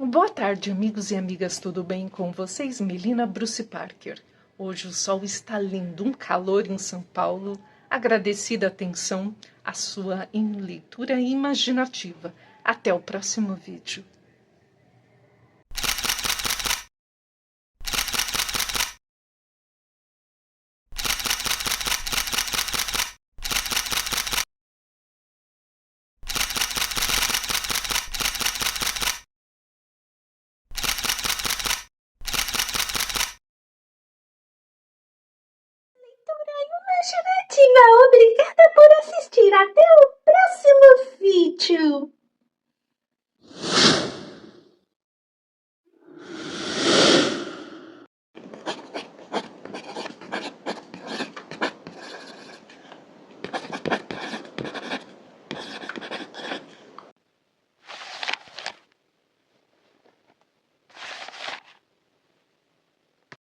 Boa tarde, amigos e amigas, tudo bem com vocês? Melina Bruce Parker. Hoje o sol está lindo, um calor em São Paulo. Agradecida a atenção, a sua leitura imaginativa. Até o próximo vídeo. Imaginativa, obrigada por assistir. Até o próximo vídeo.